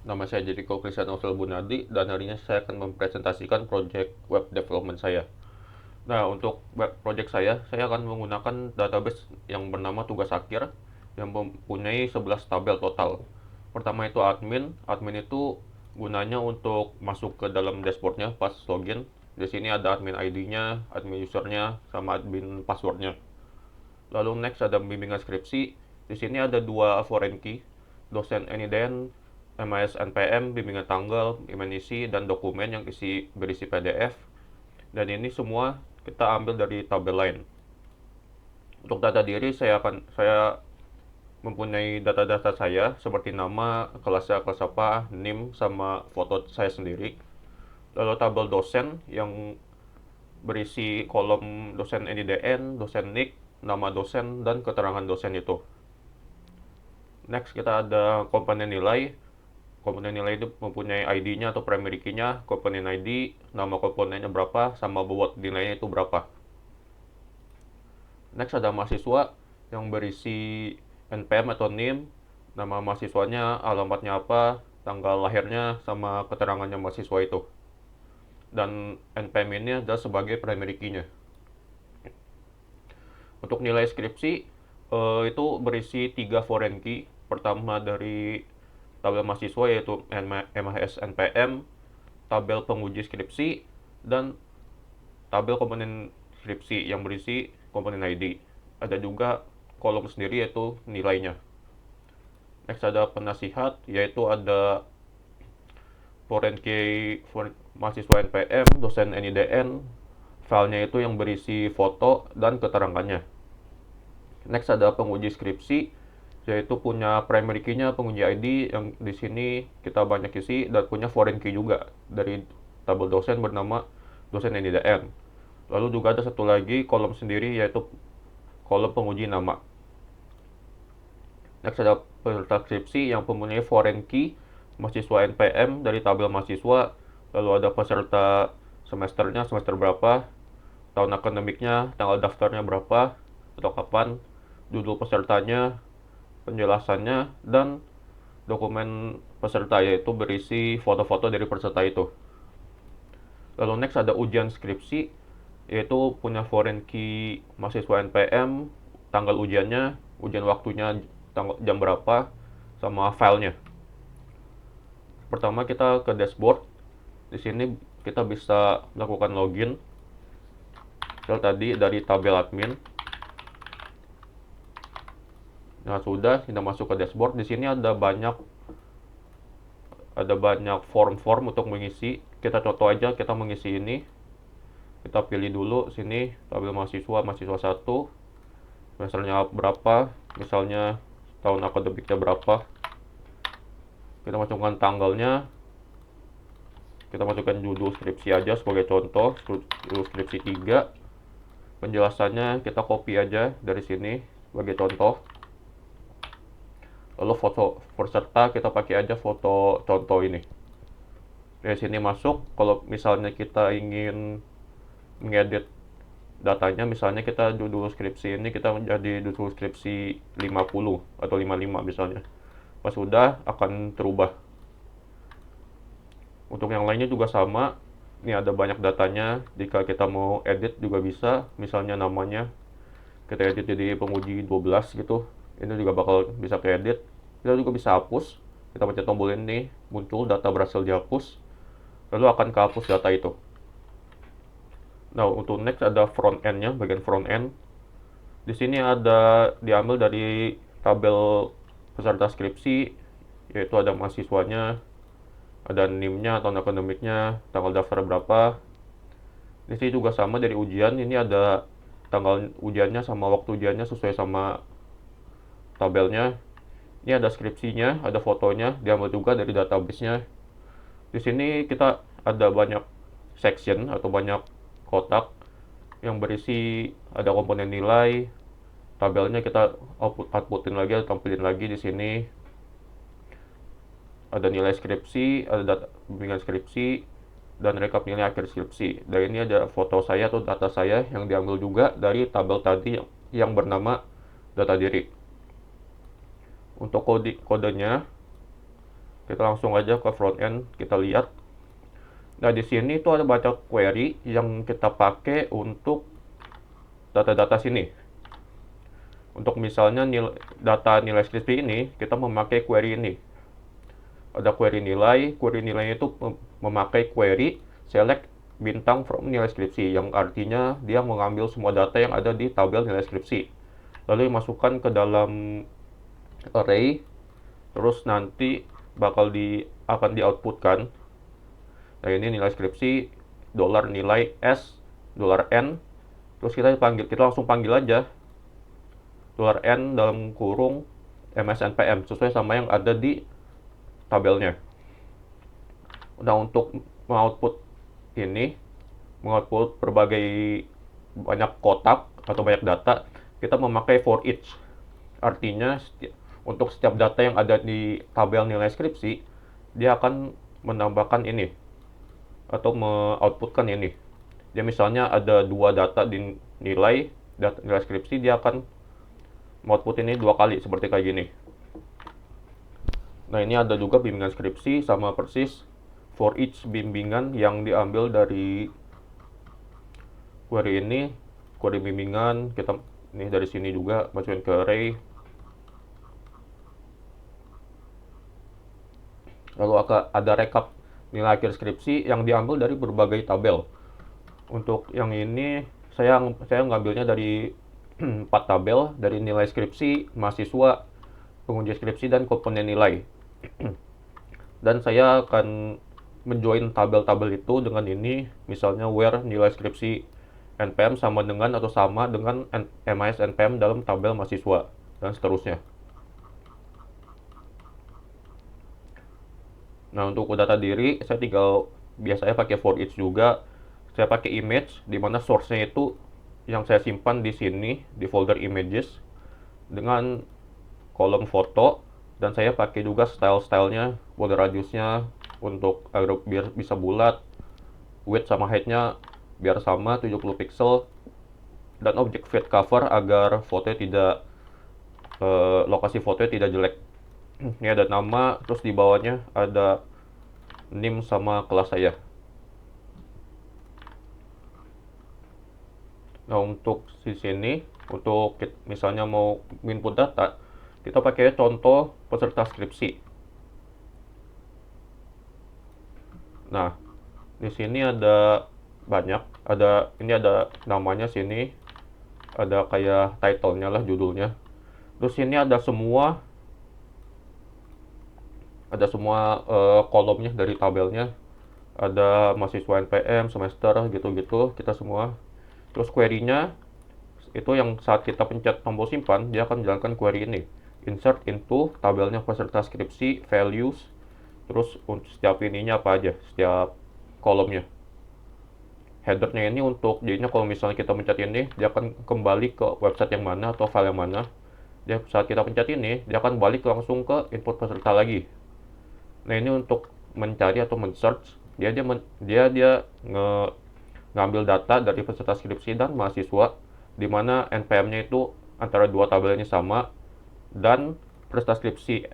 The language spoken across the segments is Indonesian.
Nama saya Jericho Christian Novel Bunadi dan hari ini saya akan mempresentasikan proyek web development saya. Nah, untuk web project saya akan menggunakan database yang bernama Tugas Akhir yang mempunyai 11 tabel total. Pertama itu admin. Admin itu gunanya untuk masuk ke dalam dashboardnya pas login. Di sini ada admin ID-nya, admin usernya, sama admin passwordnya. Lalu next ada bimbingan skripsi. Di sini ada dua foreign key, dosen NIDN, MAS NPM, bimbingan tanggal, bimbingan isi, dan dokumen yang berisi PDF. Dan ini semua kita ambil dari tabel lain. Untuk data diri saya mempunyai data-data saya seperti nama, kelas apa, NIM, sama foto saya sendiri. Lalu tabel dosen yang berisi kolom dosen NIDN, dosen NIK, nama dosen, dan keterangan dosen itu. Next kita ada komponen nilai. Komponen nilai itu mempunyai ID-nya atau primary key-nya, komponen ID, nama komponennya berapa, sama bobot nilainya itu berapa. Next ada mahasiswa yang berisi NPM atau NIM, nama mahasiswanya, alamatnya apa, tanggal lahirnya, sama keterangannya mahasiswa itu. Dan NPM ini adalah sebagai primary key-nya. Untuk nilai skripsi, itu berisi 3 foreign key. Pertama dari tabel mahasiswa yaitu MHS NPM, tabel penguji skripsi, dan tabel komponen skripsi yang berisi komponen ID. Ada juga kolom sendiri yaitu nilainya. Next ada penasihat, yaitu ada foreign key mahasiswa NPM, dosen NIDN, filenya itu yang berisi foto dan keterangannya. Next ada penguji skripsi, yaitu punya primary key-nya penguji ID yang di sini kita banyak isi dan punya foreign key juga dari tabel dosen bernama dosen NIDN. Lalu juga ada satu lagi kolom sendiri yaitu kolom penguji nama. Next ada peserta skripsi yang mempunyai foreign key mahasiswa NPM dari tabel mahasiswa. Lalu ada peserta semesternya, semester berapa, tahun akademiknya, tanggal daftarnya berapa, atau kapan, judul pesertanya, penjelasannya, dan dokumen peserta yaitu berisi foto-foto dari peserta itu. Lalu next ada ujian skripsi, yaitu punya foreign key mahasiswa NPM, tanggal ujiannya, ujian waktunya, jam berapa, sama filenya. Pertama kita ke dashboard. Di sini kita bisa melakukan login. Tadi dari tabel admin. Nah, sudah kita masuk ke dashboard. Di sini ada banyak form-form untuk mengisi. Kita contoh aja kita mengisi ini. Kita pilih dulu sini tabel mahasiswa 1, semesternya berapa, misalnya tahun akademiknya berapa. Kita masukkan tanggalnya. Kita masukkan judul skripsi aja sebagai contoh, judul skripsi 3. Penjelasannya kita copy aja dari sini sebagai contoh. Lalu foto peserta kita pakai aja foto contoh ini. Dari sini masuk, kalau misalnya kita ingin mengedit datanya, misalnya kita judul skripsi ini kita menjadi judul skripsi 50 atau 55 misalnya. Pas sudah akan terubah. Untuk yang lainnya juga sama. Ini ada banyak datanya. Jika kita mau edit juga bisa. Misalnya namanya kita edit jadi penguji 12 gitu. Ini juga bakal bisa keedit. Kita juga bisa hapus. Kita pencet tombol ini, muncul data berhasil dihapus. Lalu akan kehapus data itu. Nah, untuk next ada front end-nya, bagian front end. Di sini ada diambil dari tabel peserta skripsi, yaitu ada mahasiswanya, ada NIM-nya, tahun akademiknya, tanggal daftar berapa. Di sini juga sama dari ujian, ini ada tanggal ujiannya sama waktu ujiannya sesuai sama tabelnya. Ini ada skripsinya, ada fotonya, diambil juga dari database-nya. Di sini kita ada banyak section atau banyak kotak yang berisi ada komponen nilai, tabelnya kita outputin lagi, tampilin lagi di sini. Ada nilai skripsi, ada data bimbingan skripsi, dan rekap nilai akhir skripsi. Dan ini ada foto saya atau data saya yang diambil juga dari tabel tadi yang bernama data diri. Untuk kodenya, Kita langsung aja ke front end, kita lihat. Nah, di sini tuh ada banyak query yang kita pakai untuk data-data sini. Untuk misalnya data nilai skripsi ini, kita memakai query ini. Ada query nilainya itu memakai query select bintang from nilai skripsi, yang artinya dia mengambil semua data yang ada di tabel nilai skripsi, lalu dimasukkan ke dalam array, terus nanti akan di outputkan. Nah, ini nilai skripsi, $nilai S, $n, terus kita langsung panggil aja $n dalam kurung MSNPM sesuai sama yang ada di tabelnya. Nah, untuk mengoutput berbagai banyak kotak atau banyak data, kita memakai for each. Artinya untuk setiap data yang ada di tabel nilai skripsi, dia akan menambahkan ini atau me-outputkan ini. Dia misalnya ada 2 data di nilai skripsi, dia akan output ini 2 kali seperti kayak gini. Nah, ini ada juga bimbingan skripsi sama persis for each bimbingan yang diambil dari query ini. Query bimbingan kita ini dari sini juga masukin ke array. Lalu ada rekap nilai akhir skripsi yang diambil dari berbagai tabel. Untuk yang ini saya ngambilnya dari 4 tabel, dari nilai skripsi, mahasiswa, penguji skripsi, dan komponen nilai. Dan saya akan menjoin tabel-tabel itu dengan ini, misalnya where nilai skripsi NPM sama dengan MIS NPM dalam tabel mahasiswa, dan seterusnya. Nah, untuk data diri, saya biasanya pakai for each juga. Saya pakai image, di mana source-nya itu yang saya simpan di sini, di folder images, dengan kolom foto, dan saya pakai juga style-stylenya, border radiusnya untuk biar bisa bulat, width sama height-nya biar sama 70 pixel, dan object fit cover agar lokasi fotonya tidak jelek. Ini ada nama, terus di bawahnya ada name sama kelas saya. Nah, untuk di sini, untuk misalnya mau input data, kita pakai contoh peserta skripsi. Nah, di sini ada banyak, ini ada namanya sini, ada kayak title-nya lah, judulnya. Terus sini ada semua kolomnya dari tabelnya. Ada mahasiswa NPM, semester, gitu-gitu, kita semua. Terus query-nya, itu yang saat kita pencet tombol simpan, dia akan menjalankan query ini. Insert into tabelnya peserta skripsi, values, terus setiap ininya apa aja, setiap kolomnya. Headernya ini jadinya kalau misalnya kita pencet ini, dia akan kembali ke website yang mana atau file yang mana. Saat kita pencet ini, dia akan balik langsung ke input peserta lagi. Nah, ini untuk mencari atau men-search, dia ngambil data dari peserta skripsi dan mahasiswa, di mana NPM-nya itu antara 2 tabelnya sama, dan peserta skripsi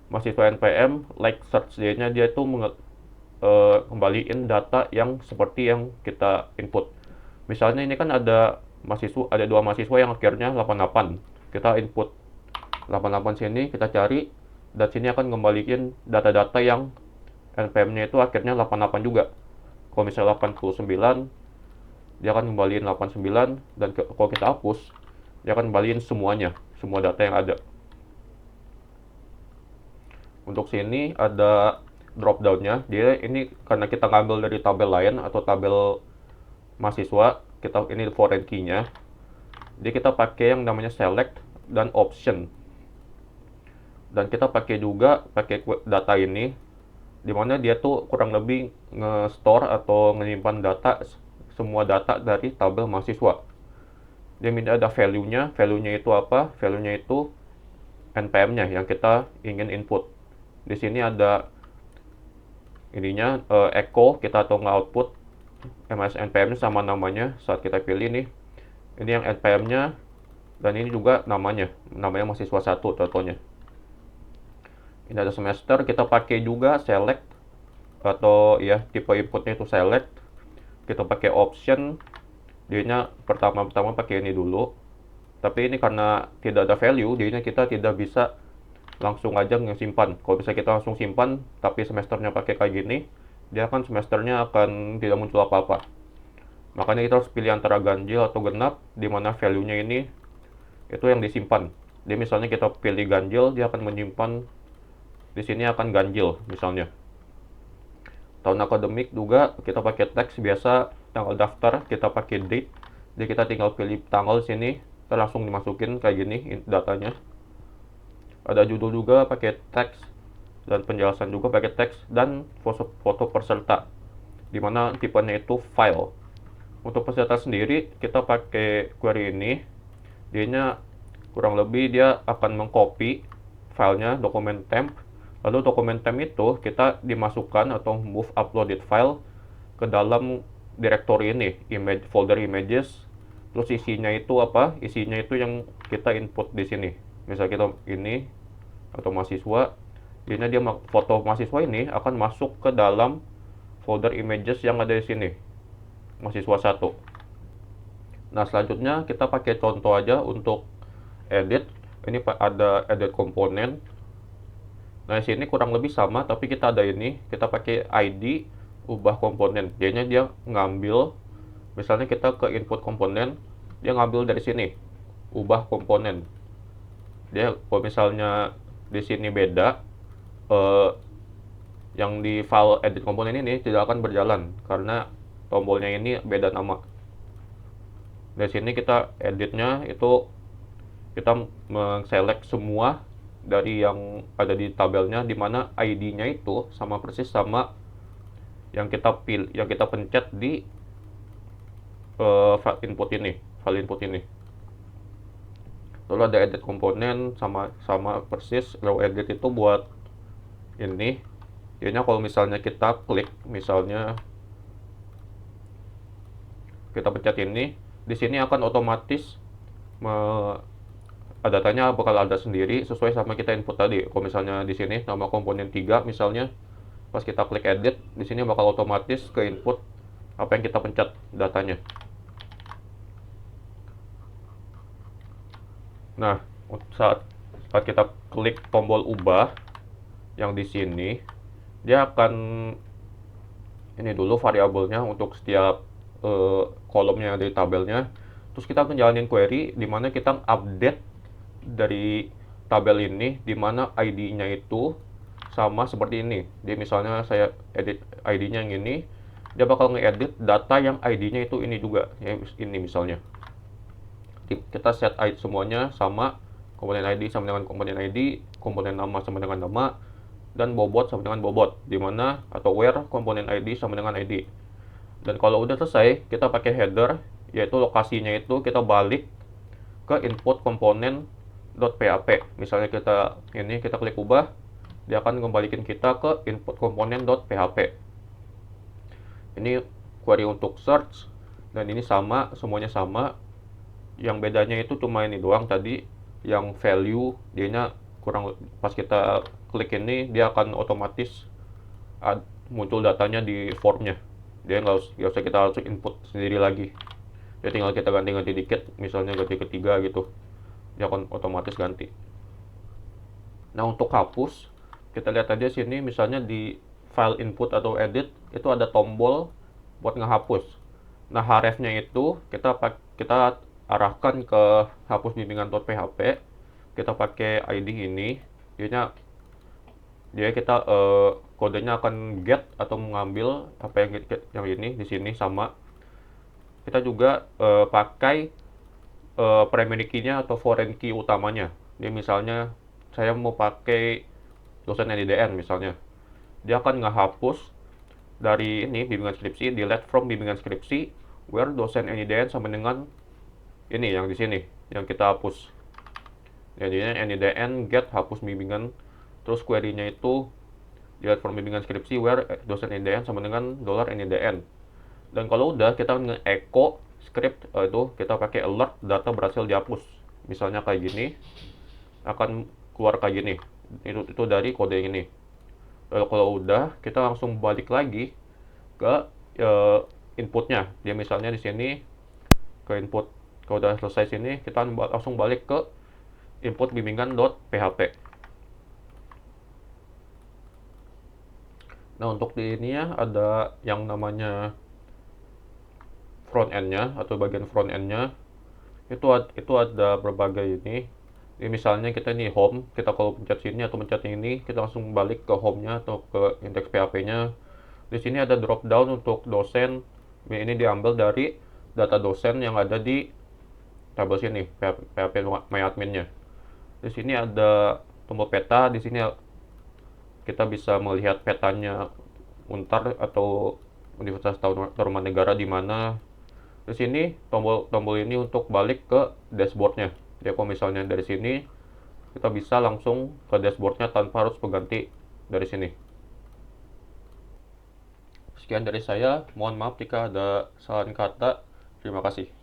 mahasiswa NPM like search dia itu kembaliin data yang seperti yang kita input. Misalnya ini kan ada 2 mahasiswa yang akhirnya 88. Kita input 88 sini, kita cari, dan sini akan kembaliin data-data yang NPM-nya itu akhirnya 88 juga. Kalau misalnya 89, dia akan kembaliin 89, dan kalau kita hapus, dia akan kembaliin semuanya, semua data yang ada. Untuk sini ada drop down-nya. Dia ini karena kita ngambil dari tabel lain atau tabel mahasiswa, ini foreign key-nya. Jadi kita pakai yang namanya select dan option. Dan kita pakai data ini, dimana dia tuh kurang lebih nge-store atau menyimpan semua data dari tabel mahasiswa. Dia minta ada value-nya itu apa? Value-nya itu NPM-nya yang kita ingin input. Di sini ada echo, kita atau nge-output MIS NPM-nya sama namanya saat kita pilih nih. Ini yang NPM-nya, dan ini juga namanya mahasiswa 1 contohnya. Ini ada semester, kita pakai juga select atau ya tipe inputnya itu select. Kita pakai option, jadinya pertama-tama pakai ini dulu. Tapi ini karena tidak ada value, jadinya kita tidak bisa langsung aja ngesimpan. Kalau bisa kita langsung simpan, tapi semesternya pakai kayak gini, dia kan semesternya akan tidak muncul apa-apa. Makanya kita harus pilih antara ganjil atau genap, di mana value-nya ini itu yang disimpan. Jadi misalnya kita pilih ganjil, dia akan menyimpan di sini akan ganjil misalnya. Tahun akademik juga kita pakai teks biasa, tanggal daftar kita pakai date. Jadi kita tinggal pilih tanggal di sini, kita langsung dimasukin kayak gini datanya. Ada judul juga pakai teks dan penjelasan juga pakai teks dan foto peserta. Dimana tipenya itu file. Untuk peserta sendiri kita pakai query ini. Dianya kurang lebih dia akan mengcopy filenya dokumen temp. Lalu dokumen temp itu kita dimasukkan atau move uploaded file ke dalam directory ini, image folder images. Terus isinya itu apa? Isinya itu yang kita input di sini. Misal kita ini atau mahasiswa, jadinya dia foto mahasiswa ini akan masuk ke dalam folder images yang ada di sini. Mahasiswa 1. Nah, selanjutnya kita pakai contoh aja untuk edit. Ini ada edit komponen. Nah, di sini kurang lebih sama, tapi kita ada ini, kita pakai ID, ubah komponen. Jadinya dia ngambil, misalnya kita ke input komponen, dia ngambil dari sini, ubah komponen. Dia, kalau misalnya di sini beda, yang di file edit komponen ini tidak akan berjalan, karena tombolnya ini beda nama. Dari sini kita editnya itu, kita select semua dari yang ada di tabelnya, di mana ID-nya itu sama persis sama yang kita yang kita pencet di file input ini. Lalu ada edit komponen sama persis. Lalu edit itu buat ini. Jadinya kalau misalnya kita klik, misalnya kita pencet ini, di sini akan otomatis datanya bakal ada sendiri sesuai sama kita input tadi. Kalau misalnya di sini nama komponen 3 misalnya, pas kita klik edit, di sini bakal otomatis ke input apa yang kita pencet datanya. Nah, saat kita klik tombol ubah yang di sini, dia akan ini dulu variabelnya untuk setiap kolomnya dari tabelnya. Terus kita akan jalanin query di mana kita update dari tabel ini, di mana ID-nya itu sama seperti ini. Jadi misalnya saya edit ID-nya yang ini, dia bakal ngeedit data yang ID-nya itu ini juga, ya, ini misalnya. Kita set ID semuanya sama, komponen ID sama dengan komponen ID, komponen nama sama dengan nama, dan bobot sama dengan bobot, di mana atau where komponen ID sama dengan ID. Dan kalau udah selesai, kita pakai header, yaitu lokasinya itu kita balik ke input komponen .php. Misalnya kita klik ubah, dia akan kembalikan kita ke input komponen .php. Ini query untuk search, dan ini sama, semuanya sama. Yang bedanya itu cuma ini doang tadi, yang value, dianya kurang, pas kita klik ini, dia akan otomatis muncul datanya di formnya. Dia nggak usah kita harus input sendiri lagi. Dia tinggal kita ganti-ganti dikit, misalnya ganti ketiga gitu, dia akan otomatis ganti. Nah, untuk hapus, kita lihat aja sini, misalnya di file input atau edit, itu ada tombol buat ngehapus. Nah, href-nya itu kita arahkan ke hapus bimbingan.php. Kita pakai ID ini, dia kita kodenya akan get atau mengambil apa yang ini di sini sama. Kita juga pakai primary key-nya atau foreign key utamanya. Jadi misalnya saya mau pakai dosen NIDN misalnya, dia akan ngehapus dari ini bimbingan skripsi, delete from bimbingan skripsi, where dosen NIDN sama dengan ini yang di sini yang kita hapus. Jadinya NIDN get hapus bimbingan, terus query-nya itu delete from bimbingan skripsi where dosen NIDN sama dengan $NIDN. Dan kalau udah, kita nge-echo script itu, kita pakai alert data berhasil dihapus. Misalnya kayak gini, akan keluar kayak gini. Itu dari kode yang ini. Lalu kalau udah, kita langsung balik lagi ke eh, inputnya. Dia misalnya di sini ke input. Kalau udah selesai sini, kita langsung balik ke input bimbingan.php. Nah, untuk di ini ya ada yang namanya front end-nya atau bagian front end-nya. Itu ada berbagai ini. Ini misalnya kita nih home, kita kalau pencet sini atau pencet ini, kita langsung balik ke home-nya atau ke indeks PHP-nya. Di sini ada drop down untuk dosen. Ini diambil dari data dosen yang ada di tabel sini, PHP MyAdmin-nya. Di sini ada tombol peta, di sini kita bisa melihat petanya Untar atau Universitas Tarumanegara di mana. Di sini tombol ini untuk balik ke dashboardnya. Jadi kalau misalnya dari sini kita bisa langsung ke dashboardnya tanpa harus berganti dari sini. Sekian dari saya, mohon maaf jika ada salah kata. Terima kasih.